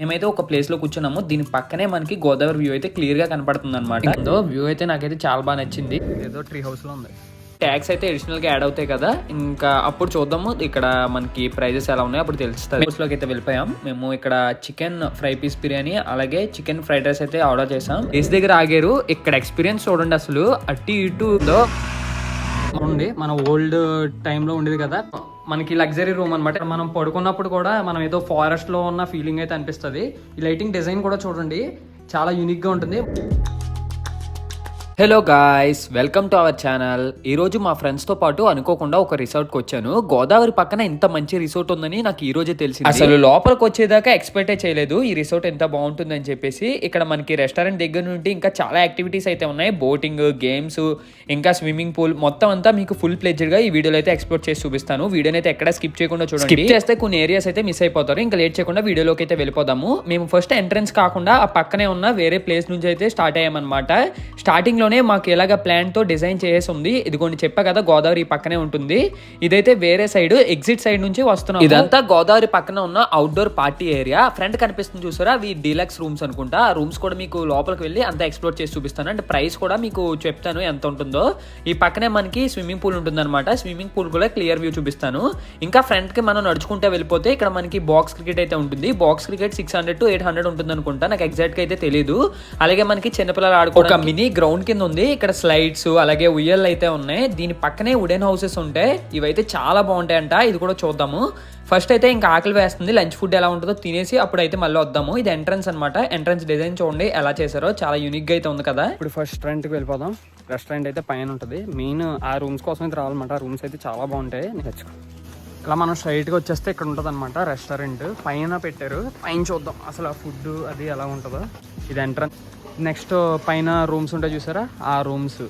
మేమైతే ఒక ప్లేస్ లో కూర్చున్నాము. దీని పక్కనే మనకి గోదావరి వ్యూ అయితే క్లియర్ గా కనపడుతుంది అనమాట. వ్యూ అయితే నాకైతే చాలా బాగా నచ్చింది. ఏదో ట్రీ హౌస్ లో ఉంది. ట్యాక్స్ అయితే అడిషనల్ గా యాడ్ అవుతాయి కదా, ఇంకా అప్పుడు చూద్దాము ఇక్కడ మనకి ప్రైజెస్ ఎలా ఉన్నాయో అప్పుడు తెలుస్తుంది. లోకి అయితే వెళ్ళిపోయాం. మేము ఇక్కడ చికెన్ ఫ్రై పీస్ బిర్యానీ అలాగే చికెన్ ఫ్రైడ్ రైస్ అయితే ఆర్డర్ చేసాం. ప్లేస్ దగ్గర ఆగారు. ఇక్కడ ఎక్స్పీరియన్స్ చూడండి, అసలు అటు ఇటు ఉంది. మన ఓల్డ్ టైంలో ఉండేది కదా, మనకి లగ్జరీ రూమ్ అనమాట. మనం పడుకున్నప్పుడు కూడా మనం ఏదో ఫారెస్ట్ లో ఉన్న ఫీలింగ్ అయితే అనిపిస్తుంది. ఈ లైటింగ్ డిజైన్ కూడా చూడండి, చాలా యూనిక్ గా ఉంటుంది. Hello guys, welcome to our channel. ఈ రోజు మా ఫ్రెండ్స్ తో పాటు అనుకోకుండా ఒక రిసార్ట్ కి వచ్చాను. గోదావరి పక్కన ఇంత మంచి రిసార్ట్ ఉందని నాకు ఈ రోజే తెలిసింది. అసలు లోపలికి వచ్చేదాకా ఎక్స్పెక్టే చేయలేదు ఈ రిసార్ట్ ఎంత బాగుంటుందని చెప్పేసి. ఇక్కడ మనకి రెస్టారెంట్ దగ్గర నుండి ఇంకా చాలా యాక్టివిటీస్ అయితే ఉన్నాయి. బోటింగ్, గేమ్స్, ఇంకా స్విమ్మింగ్ పూల్, మొత్తం అంతా మీకు ఫుల్ ప్లెడ్జ్డ్ గా ఈ వీడియోలో అయితే ఎక్స్ప్లోర్ చేసి చూపిస్తాను. వీడియోని అయితే ఎక్కడ స్కిప్ చేయకుండా చూడండి. స్కిప్ చేస్తే కొన్ని ఏరియాస్ అయితే మిస్ అయిపోతారు. ఇంకా లేట్ చేయకుండా వీడియోలోకి అయితే వెళ్ళిపోదాము. మేము ఫస్ట్ ఎంట్రన్స్ కాకుండా ఆ పక్కనే ఉన్న వేరే ప్లేస్ నుంచి అయితే స్టార్ట్ అయ్యామన్నమాట. స్టార్టింగ్ మాకు ఎలాగ ప్లాన్ తో డిజైన్ చేసి ఉంది. ఇదిగోండి చెప్పా కదా, గోదావరి పక్కనే ఉంటుంది. ఇదైతే వేరే సైడ్, ఎగ్జిట్ సైడ్ నుంచి వస్తున్నాం. ఇదంతా గోదావరి పక్కన ఉన్న అవుట్డోర్ పార్టీ ఏరియా. ఫ్రంట్ కనిపిస్తుంది చూసారా, అవి డీలక్స్ రూమ్స్ అనుకుంటా. ఆ రూమ్స్ కూడా మీకు లోపలికి వెళ్ళి అంతా ఎక్స్ప్లోర్ చేసి చూపిస్తాను. అండ్ ప్రైస్ కూడా మీకు చెప్తాను ఎంత ఉంటుందో. ఈ పక్కనే మనకి స్విమ్మింగ్ పూల్ ఉంటుంది అనమాట. స్విమ్మింగ్ పూల్ కూడా క్లియర్ వ్యూ చూపిస్తాను. ఇంకా ఫ్రంట్ కి మనం నడుచుకుంటే వెళ్ళిపోతే ఇక్కడ మనకి బాక్స్ క్రికెట్ అయితే ఉంటుంది. బాక్స్ క్రికెట్ 600 to 800 ఉంటుంది అనుకుంటా, నాకు ఎగ్జాక్ట్ గా అయితే తెలియదు. అలాగే మనకి చిన్నపిల్లలు ఆడుకో ఒక మినీ గ్రౌండ్ కింద ఉంది. ఇక్కడ స్లైడ్స్ అలాగే ఉయ్యలు అయితే ఉన్నాయి. దీని పక్కనే వుడెన్ హౌసెస్ ఉంటాయి. ఇవైతే చాలా బాగుంటాయంట. ఇది కూడా చూద్దాము. ఫస్ట్ అయితే ఇంకా ఆకలి వేస్తుంది. లంచ్ ఫుడ్ ఎలా ఉంటుందో తినేసి అప్పుడైతే మళ్ళీ వద్దాము. ఇది ఎంట్రన్స్ అనమాట. ఎంట్రన్స్ డిజైన్ చూడండి ఎలా చేశారో, చాలా యూనిక్ గా అయితే ఉంది కదా. ఇప్పుడు ఫస్ట్ రెస్టారెంట్ కి వెళ్ళిపోదాం. రెస్టారెంట్ అయితే పైన ఉంటుంది. మెయిన్ ఆ రూమ్స్ కోసం అయితే రావాలన్నమాట. ఆ రూమ్స్ అయితే చాలా బాగుంటాయి. ఇలా మనం స్ట్రైట్ గా వచ్చేస్తే ఇక్కడ ఉంటుంది అనమాట రెస్టారెంట్. పైన పెట్టారు, పైన చూద్దాం అసలు ఆ ఫుడ్ అది ఎలా ఉంటుందో. ఇది ఎంట్రన్స్. నెక్స్ట్ పైన రూమ్స్ ఉంటాయి చూసారా, ఆ రూమ్స్.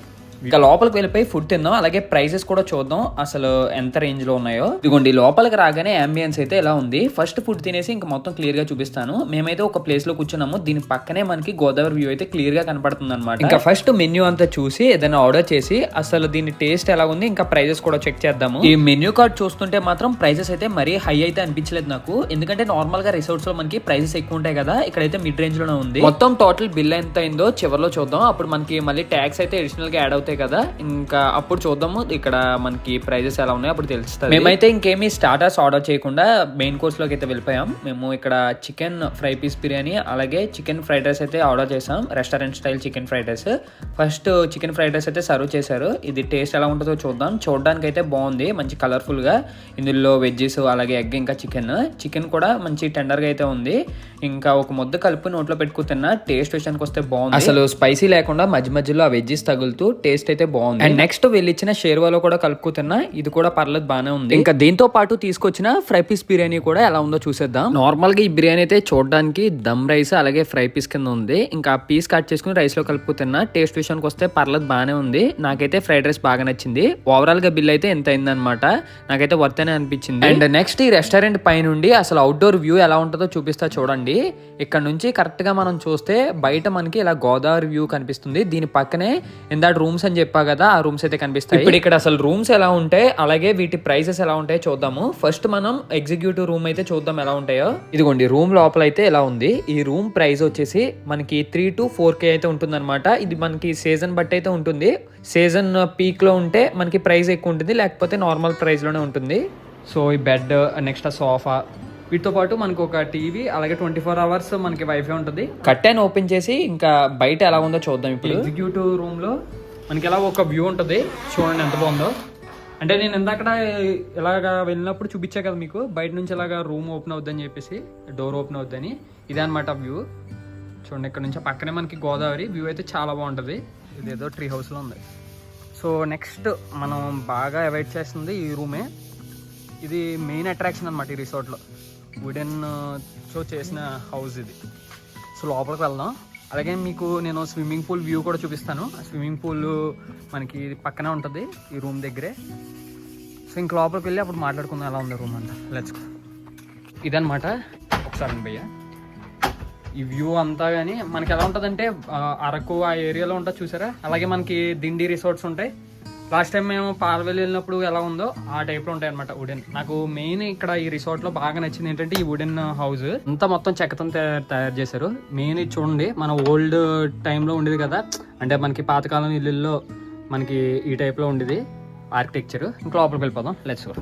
ఇంకా లోపలికి వెళ్ళిపోయి ఫుడ్ తిందాం. అలాగే ప్రైసెస్ కూడా చూద్దాం అసలు ఎంత రేంజ్ లో ఉన్నాయో. ఇదిగోండి లోపలికి రాగానే అంబియన్స్ అయితే ఎలా ఉంది. ఫస్ట్ ఫుడ్ తినేసి ఇంకా మొత్తం క్లియర్ గా చూపిస్తాను. మేమైతే ఒక ప్లేస్ లో కూర్చున్నాము. దీని పక్కనే మనకి గోదావరి వ్యూ అయితే క్లియర్ గా కనపడుతుంది అనమాట. ఇంకా ఫస్ట్ మెన్యూ అంతా చూసి ఏదైనా ఆర్డర్ చేసి అసలు దీని టేస్ట్ ఎలా ఉంది, ఇంకా ప్రైజెస్ కూడా చెక్ చేద్దాము. ఈ మెన్యూ కార్డ్ చూస్తుంటే మాత్రం ప్రైజెస్ అయితే మరీ హై అయితే అనిపించలేదు నాకు. ఎందుకంటే నార్మల్ గా రిసార్ట్స్ లో మనకి ప్రైజెస్ ఎక్కువ ఉంటాయి కదా, ఇక్కడైతే మిడ్ రేంజ్ లోనే ఉంది. మొత్తం టోటల్ బిల్ ఎంత అయిందో చివరిలో చూద్దాం. అప్పుడు మనకి మళ్ళీ ట్యాక్స్ అయితే అడిషనల్ గా యాడ్ అవుతాయి కదా, ఇంకా అప్పుడు చూద్దాము ఇక్కడ మనకి ప్రైజెస్ ఎలా ఉన్నాయో అప్పుడు తెలుస్తుంది. మేమైతే ఇంకేమీ స్టార్టర్స్ ఆర్డర్ చేయకుండా మెయిన్ కోర్స్ లోకి అయితే వెళ్ళిపోయాం. మేము ఇక్కడ చికెన్ ఫ్రై పీస్ బిర్యానీ అలాగే చికెన్ ఫ్రైడ్ రైస్ అయితే ఆర్డర్ చేసాం. Restaurant style chicken fried rice. First chicken fried rice అయితే సర్వ్ చేశారు. ఇది టేస్ట్ ఎలా ఉంటుందో చూద్దాం. చూడడానికి అయితే బాగుంది, మంచి కలర్ఫుల్ గా. ఇందులో వెజ్జెస్ అలాగే ఎగ్ ఇంకా చికెన్ కూడా మంచి టెండర్ గా అయితే ఉంది. ఇంకా ఒక ముద్ద కలుపు నోట్లో పెట్టుకుతున్నా. టేస్ట్ విషయానికి వస్తే బాగుంది. అసలు స్పైసీ లేకుండా మధ్య మధ్యలో ఆ వెజ్జెస్ తగులుతూ టేస్ట్ అయితే బాగుంది. అండ్ నెక్స్ట్ వీళ్ళు ఇచ్చిన షేర్వాలో కూడా కలుపుకుతున్నా. ఇది కూడా పర్లేదు, బానే ఉంది. ఇంకా దీంతో పాటు తీసుకొచ్చిన ఫ్రై పీస్ బిర్యానీ కూడా ఎలా ఉందో చూసేద్దాం. నార్మల్ గా ఈ బిర్యానీ అయితే చూడడానికి దమ్ రైస్ అలాగే ఫ్రై పీస్ కింద ఉంది. ఇంకా పీస్ కట్ చేసుకుని రైస్ లో కలుపుతున్నా. టేస్ట్ విషయానికి వస్తే పర్లేదు, బానే ఉంది. నాకైతే ఫ్రైడ్ రైస్ బాగా నచ్చింది. ఓవరాల్ గా బిల్ అయితే ఎంత అయిందనమాట. నాకైతే వర్త్ అనే అనిపించింది. అండ్ నెక్స్ట్ ఈ రెస్టారెంట్ పై నుండి అసలు అవుట్డోర్ వ్యూ ఎలా ఉంటుందో చూపిస్తా చూడండి. ఇక్కడ నుంచి కరెక్ట్ గా మనం చూస్తే బయట మనకి ఇలా గోదావరి వ్యూ కనిపిస్తుంది. దీని పక్కనే ఇందాక రూమ్స్ అని చెప్పా కదా, ఆ రూమ్స్ అయితే కనిపిస్తాయి. ఇప్పుడు ఇక్కడ అసలు రూమ్స్ ఎలా ఉంటాయి అలాగే వీటి ప్రైసెస్ ఎలా ఉంటాయో చూద్దాము. ఫస్ట్ మనం ఎగ్జిక్యూటివ్ రూమ్ అయితే చూద్దాం ఎలా ఉంటాయో. ఇదిగోండి రూమ్ లోపల అయితే ఎలా ఉంది. ఈ రూమ్ ప్రైస్ వచ్చేసి మనకి 3 to 4K అయితే ఉంటుంది అనమాట. ఇది మనకి సీజన్ బట్టి అయితే ఉంటుంది. సీజన్ పీక్ లో ఉంటే మనకి ప్రైస్ ఎక్కువ ఉంటుంది, లేకపోతే నార్మల్ ప్రైస్ లోనే ఉంటుంది. సో ఈ బెడ్, నెక్స్ట్ ఆ సోఫా, వీటితో పాటు మనకు ఒక టీవీ అలాగే 24 hours మనకి వైఫై ఉంటుంది. కర్టెన్ ఓపెన్ చేసి ఇంకా బయట ఎలా ఉందో చూద్దాం. ఇప్పుడు ఎగ్జిక్యూటివ్ రూమ్ లో మనకి ఎలా ఒక వ్యూ ఉంటుంది చూడండి, ఎంత బాగుందో. అంటే నేను ఇందాక ఇలాగా వెళ్ళినప్పుడు చూపించా కదా మీకు, బయట నుంచి ఇలాగా రూమ్ ఓపెన్ అవుద్దని చెప్పేసి, డోర్ ఓపెన్ అవుద్దని. ఇదే అనమాట వ్యూ చూడండి. ఇక్కడ నుంచి పక్కనే మనకి గోదావరి వ్యూ అయితే చాలా బాగుంటుంది. ఇదేదో ట్రీ హౌస్ లో ఉంది. సో నెక్స్ట్ మనం బాగా అవాయిడ్ చేస్తుంది ఈ రూమే. ఇది మెయిన్ అట్రాక్షన్ అనమాట ఈ రిసార్ట్లో. వుడెన్ తో చేసిన హౌస్ ఇది. సో లోపలికి వెళ్దాం. అలాగే మీకు నేను స్విమ్మింగ్ పూల్ వ్యూ కూడా చూపిస్తాను. స్విమ్మింగ్ పూల్ మనకి పక్కనే ఉంటుంది ఈ రూమ్ దగ్గరే. సో ఇంక లోపలికి వెళ్ళి అప్పుడు మాట్లాడుకుందాం ఎలా ఉంది రూమ్ అంతా. Let's go. ఇదనమాట. ఒకసారి భయ్య ఈ వ్యూ అంతా కానీ మనకి ఎలా ఉంటుందంటే అరకు ఆ ఏరియాలో ఉంటుంది చూసారా, అలాగే మనకి దిండి రిసార్ట్స్ ఉంటాయి. లాస్ట్ టైం మేము పాలవెల్లి వెళ్ళినప్పుడు ఎలా ఉందో ఆ టైప్లో ఉంటాయి అనమాట వుడెన్. నాకు మెయిన్ ఇక్కడ ఈ రిసార్ట్లో బాగా నచ్చింది ఏంటంటే ఈ వుడెన్ హౌస్ అంతా మొత్తం చెక్కతో తయారు చేశారు. మెయిన్ ఇది చూడండి, మన ఓల్డ్ టైంలో ఉండేది కదా, అంటే మనకి పాతకాలం ఇల్లుల్లో మనకి ఈ టైప్లో ఉండేది ఆర్కిటెక్చర్. ఇంకా లోపలికి వెళ్ళిపోదాం, లెట్స్ గో.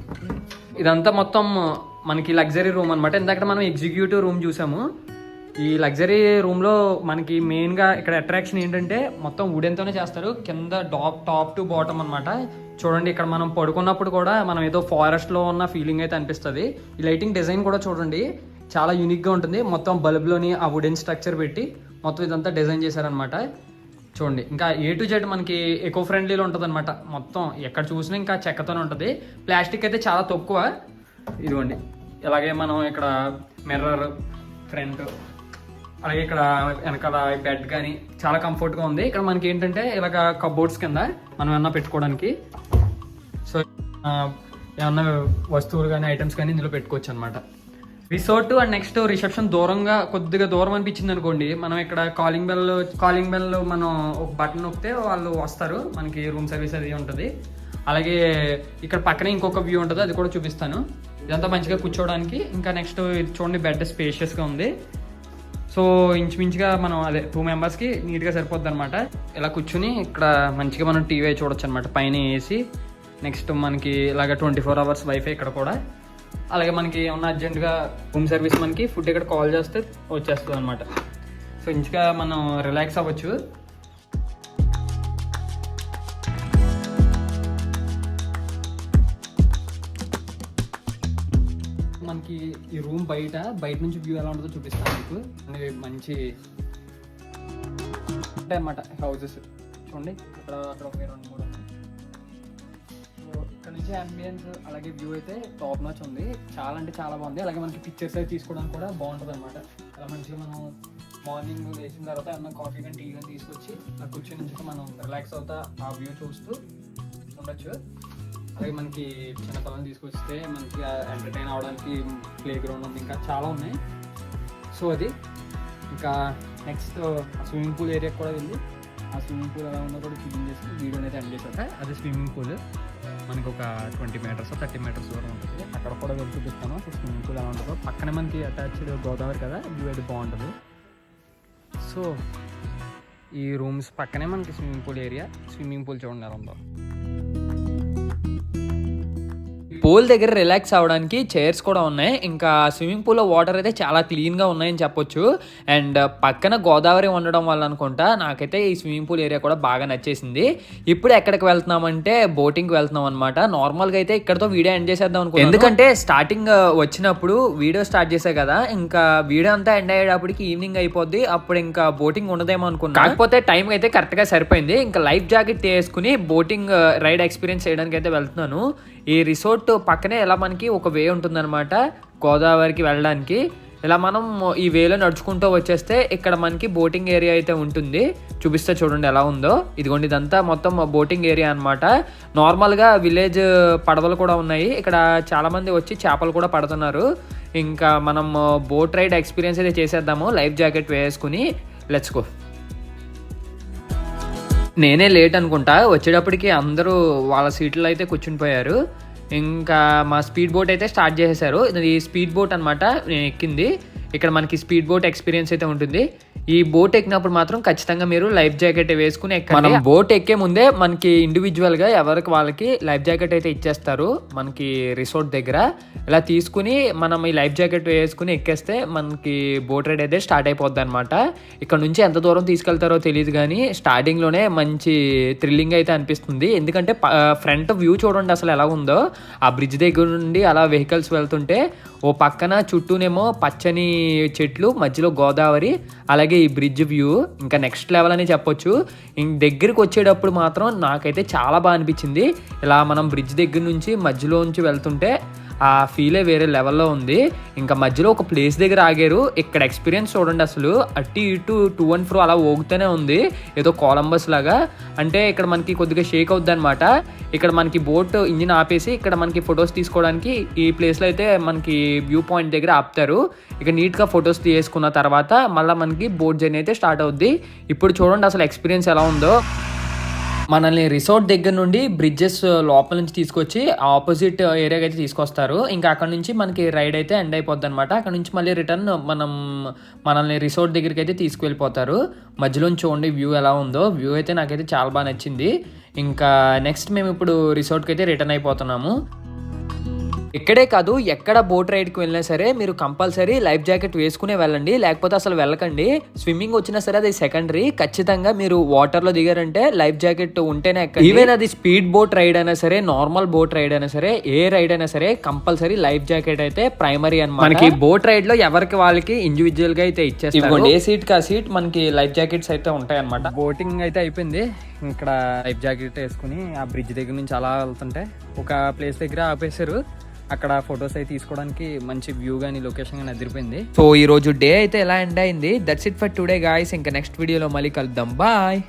ఇదంతా మొత్తం మనకి లగ్జరీ రూమ్ అనమాట. ఇందాక మనం ఎగ్జిక్యూటివ్ రూమ్ చూసాము. ఈ లగ్జరీ రూమ్లో మనకి మెయిన్గా ఇక్కడ అట్రాక్షన్ ఏంటంటే మొత్తం వుడెన్తోనే చేస్తారు. కింద టాప్ టు బాటమ్ అనమాట. చూడండి, ఇక్కడ మనం పడుకున్నప్పుడు కూడా మనం ఏదో ఫారెస్ట్లో ఉన్న ఫీలింగ్ అయితే అనిపిస్తుంది. ఈ లైటింగ్ డిజైన్ కూడా చూడండి, చాలా యూనిక్గా ఉంటుంది. మొత్తం బల్బ్లోని ఆ వుడెన్ స్ట్రక్చర్ పెట్టి మొత్తం ఇదంతా డిజైన్ చేశారనమాట. చూడండి, ఇంకా ఏ టు జెడ్ మనకి ఎకో ఫ్రెండ్లీలో ఉంటుంది అనమాట. మొత్తం ఎక్కడ చూసినా ఇంకా చెక్కతోనే ఉంటుంది. ప్లాస్టిక్ అయితే చాలా తక్కువ. ఇదిగోండి, ఇలాగే మనం ఇక్కడ మిర్రర్ ఫ్రంట్, అలాగే ఇక్కడ వెనకాల బెడ్ కానీ చాలా కంఫర్ట్గా ఉంది. ఇక్కడ మనకి ఏంటంటే ఇలాగ కబోర్డ్స్ కింద మనం ఏమన్నా పెట్టుకోవడానికి, సో ఏమన్నా వస్తువులు కానీ ఐటమ్స్ కానీ ఇందులో పెట్టుకోవచ్చు అనమాట. రిసార్ట్ అండ్ నెక్స్ట్ రిసెప్షన్ కొద్దిగా దూరం అనిపించింది అనుకోండి, మనం ఇక్కడ కాలింగ్ బెల్ మనం ఒక బటన్ నొక్కితే వాళ్ళు వస్తారు, మనకి రూమ్ సర్వీస్ అది ఉంటుంది. అలాగే ఇక్కడ పక్కనే ఇంకొక వ్యూ ఉంటుంది, అది కూడా చూపిస్తాను. ఇదంతా మంచిగా కూర్చోవడానికి. ఇంకా నెక్స్ట్ ఇది చూడండి, బెడ్ స్పేషియస్గా ఉంది. సో ఇంచుమించుగా మనం అదే 2 మెంబర్స్కి నీట్గా సరిపోద్ది అనమాట. ఇలా కూర్చుని ఇక్కడ మంచిగా మనం టీవీ చూడొచ్చు అనమాట. పైన ఏసీ, నెక్స్ట్ మనకి ఇలాగ 24 hours వైఫై ఇక్కడ కూడా. అలాగే మనకి ఏమన్నా అర్జెంటుగా రూమ్ సర్వీస్ మనకి ఫుడ్ ఇక్కడ కాల్ చేస్తే వచ్చేస్తుంది అనమాట. సో ఇంచుగా మనం రిలాక్స్ అవ్వచ్చు. మనకి ఈ రూమ్ బయట నుంచి వ్యూ ఎలా ఉంటుందో చూపిస్తాను మీకు. మంచి ఉంటాయి అన్నమాట హౌసెస్. చూడండి, అక్కడ ఒక 2-3 ఉన్నాయి. ఇక్కడ నుంచి అంబియన్స్ అలాగే వ్యూ అయితే టాప్ నాచ్ ఉంది. చాలా అంటే చాలా బాగుంది. అలాగే మనకి పిక్చర్స్ అయితే తీసుకోవడానికి కూడా బాగుంటుంది అనమాట. అలా మంచిగా మనం మార్నింగ్ లేచిన తర్వాత ఏమన్నా కాఫీ కానీ టీ కానీ తీసుకొచ్చి ఆ కూర్చొని నుంచి మనం రిలాక్స్ అవుతా ఆ వ్యూ చూస్తూ ఉండొచ్చు. అలాగే మనకి చిన్నపిల్లల్ని తీసుకొస్తే మనకి ఎంటర్టైన్ అవ్వడానికి ప్లే గ్రౌండ్ ఉంది, ఇంకా చాలా ఉన్నాయి. సో అది ఇంకా నెక్స్ట్ స్విమ్మింగ్ పూల్ ఏరియాకి కూడా వెళ్ళి ఆ స్విమ్మింగ్ పూల్ ఎలా ఉందో కూడా చూపించేసి వీడియోని అయితే ఎండ్ చేశాక, అదే స్విమ్మింగ్ పూల్ మనకి ఒక 20 meters 30 meters దూరం ఉంటుంది. అక్కడ కూడా వెళ్ళి చూపిస్తాను స్విమ్మింగ్ పూల్ ఎలా ఉంటుందో. పక్కనే మనకి అటాచ్డ్ గోదావరి కదా, వ్యూ అయితే బాగుంటుంది. సో ఈ రూమ్స్ పక్కనే మనకి swimming pool area. Swimming pool చూడండి ఎలా ఉందో. పూల్ దగ్గర రిలాక్స్ అవ్వడానికి చైర్స్ కూడా ఉన్నాయి. ఇంకా స్విమ్మింగ్ పూల్లో వాటర్ అయితే చాలా క్లీన్గా ఉన్నాయని చెప్పొచ్చు. అండ్ పక్కన గోదావరి ఉండడం వల్ల అనుకుంటా నాకైతే ఈ స్విమ్మింగ్ పూల్ ఏరియా కూడా బాగా నచ్చేసింది. ఇప్పుడు ఎక్కడికి వెళ్తున్నామంటే బోటింగ్కి వెళ్తున్నాం అనమాట. నార్మల్గా అయితే ఇక్కడతో వీడియో ఎండ్ చేసేద్దాం అనుకో, ఎందుకంటే స్టార్టింగ్ వచ్చినప్పుడు వీడియో స్టార్ట్ చేసే కదా, ఇంకా వీడియో అంతా ఎండ్ అయ్యేటప్పటికి ఈవినింగ్ అయిపోద్ది. అప్పుడు ఇంకా బోటింగ్ ఉండదేమో అనుకున్నా. కాకపోతే టైం అయితే కరెక్ట్గా సరిపోయింది. ఇంకా లైఫ్ జాకెట్ వేసుకుని బోటింగ్ రైడ్ ఎక్స్పీరియన్స్ చేయడానికి అయితే వెళ్తున్నాను. ఈ రిసార్ట్ పక్కనే ఇలా మనకి ఒక వే ఉంటుందన్నమాట గోదావరికి వెళ్ళడానికి. ఇలా మనం ఈ వేలో నడుచుకుంటూ వచ్చేస్తే ఇక్కడ మనకి బోటింగ్ ఏరియా అయితే ఉంటుంది. చూపిస్తే చూడండి ఎలా ఉందో. ఇదిగోండి, ఇదంతా మొత్తం బోటింగ్ ఏరియా అనమాట. నార్మల్గా విలేజ్ పడవలు కూడా ఉన్నాయి. ఇక్కడ చాలామంది వచ్చి చేపలు కూడా పడుతున్నారు. ఇంకా మనం బోట్ రైడ్ ఎక్స్పీరియన్స్ అయితే చేసేద్దాము లైఫ్ జాకెట్ వేసుకుని. Let's go. నేనే లేట్ అనుకుంటా, వచ్చేటప్పటికి అందరూ వాళ్ళ సీట్లో అయితే కూర్చుని పోయారు. ఇంకా మా స్పీడ్ బోట్ అయితే స్టార్ట్ చేసేసారు. ఇది స్పీడ్ బోట్ అనమాట, నేను ఎక్కింది. ఇక్కడ మనకి స్పీడ్ బోట్ ఎక్స్పీరియన్స్ అయితే ఉంటుంది. ఈ బోట్ ఎక్కినప్పుడు మాత్రం ఖచ్చితంగా మీరు లైఫ్ జాకెట్ వేసుకుని ఎక్కండి. మనం బోట్ ఎక్కే ముందే మనకి ఇండివిజువల్గా ఎవరికి వాళ్ళకి లైఫ్ జాకెట్ అయితే ఇచ్చేస్తారు మనకి రిసార్ట్ దగ్గర. ఇలా తీసుకుని మనం ఈ లైఫ్ జాకెట్ వేసుకుని ఎక్కేస్తే మనకి బోట్ రైడ్ అయితే స్టార్ట్ అయిపోద్ది అనమాట. ఇక్కడ నుంచి ఎంత దూరం తీసుకెళ్తారో తెలియదు కానీ స్టార్టింగ్లోనే మంచి థ్రిల్లింగ్ అయితే అనిపిస్తుంది. ఎందుకంటే ఫ్రంట్ వ్యూ చూడండి అసలు ఎలా ఉందో. ఆ బ్రిడ్జ్ దగ్గర నుండి అలా వెహికల్స్ వెళ్తుంటే ఓ పక్కన చుట్టూనేమో పచ్చని చెట్లు, మధ్యలో గోదావరి, అలాగే ఈ బ్రిడ్జ్ వ్యూ ఇంకా నెక్స్ట్ లెవెల్ అని చెప్పొచ్చు. దగ్గరికి వచ్చేటప్పుడు మాత్రం నాకైతే చాలా బాగా అనిపించింది. ఇలా మనం బ్రిడ్జ్ దగ్గర నుంచి మధ్యలోంచి వెళ్తుంటే ఆ ఫీలే వేరే లెవెల్లో ఉంది. ఇంకా మధ్యలో ఒక ప్లేస్ దగ్గర ఆగారు. ఇక్కడ ఎక్స్పీరియన్స్ చూడండి అసలు. అటు ఇటు టూ అండ్ ఫ్రో అలా ఊగుతూనే ఉంది, ఏదో కొలంబస్ లాగా. అంటే ఇక్కడ మనకి కొద్దిగా షేక్ అవుద్ది అనమాట. ఇక్కడ మనకి బోట్ ఇంజిన్ ఆపేసి ఇక్కడ మనకి ఫొటోస్ తీసుకోవడానికి ఈ ప్లేస్లో అయితే మనకి వ్యూ పాయింట్ దగ్గర ఆపుతారు. ఇక నీట్గా ఫొటోస్ తీసుకున్న తర్వాత మళ్ళీ మనకి బోట్ జర్నీ అయితే స్టార్ట్ అవుద్ది. ఇప్పుడు చూడండి అసలు ఎక్స్పీరియన్స్ ఎలా ఉందో. మనల్ని రిసార్ట్ దగ్గర నుండి బ్రిడ్జెస్ లోపల నుంచి తీసుకొచ్చి ఆపోజిట్ ఏరియాకి అయితే తీసుకొస్తారు. ఇంకా అక్కడ నుంచి మనకి రైడ్ అయితే ఎండ్ అయిపోద్ది అనమాట. అక్కడ నుంచి మళ్ళీ రిటర్న్ మనల్ని రిసార్ట్ దగ్గరికి అయితే తీసుకువెళ్ళిపోతారు. మధ్యలో చూడండి వ్యూ ఎలా ఉందో. వ్యూ అయితే నాకైతే చాలా బాగా నచ్చింది. ఇంకా నెక్స్ట్ మేము ఇప్పుడు రిసార్ట్కి అయితే రిటర్న్ అయిపోతున్నాము. ఇక్కడే కాదు, ఎక్కడ బోట్ రైడ్కి వెళ్ళినా సరే మీరు కంపల్సరీ లైఫ్ జాకెట్ వేసుకునే వెళ్ళండి, లేకపోతే అసలు వెళ్ళకండి. స్విమ్మింగ్ వచ్చినా సరే అది సెకండరీ. ఖచ్చితంగా మీరు వాటర్లో దిగారంటే లైఫ్ జాకెట్ ఉంటేనే ఎక్కండి. ఈవెన్ అది స్పీడ్ బోట్ రైడ్ అయినా సరే, నార్మల్ బోట్ రైడ్ అయినా సరే, ఏ రైడ్ అయినా సరే కంపల్సరీ లైఫ్ జాకెట్ అయితే ప్రైమరీ అన్నమాట. మనకి బోట్ రైడ్ లో ఎవరికి వాళ్ళకి ఇండివిజువల్ గా అయితే ఇచ్చేస్తారు. ఏ సీట్ కా సీట్ మనకి లైఫ్ జాకెట్స్ అయితే ఉంటాయి అనమాట. బోటింగ్ అయితే అయిపోయింది. ఇక్కడ లైఫ్ జాకెట్ వేసుకుని ఆ బ్రిడ్జ్ దగ్గర నుంచి అలా వెళ్తుంటే ఒక ప్లేస్ దగ్గర ఆపేశారు. అక్కడ ఫొటోస్ అయితే తీసుకోవడానికి మంచి వ్యూ గానీ లొకేషన్ గానీ అదిరిపోయింది. సో ఈ రోజు డే అయితే ఎలా ఎండ్ అయింది. That's it for today guys. ఇంకా నెక్స్ట్ వీడియోలో మళ్ళీ కలుద్దాం. బాయ్.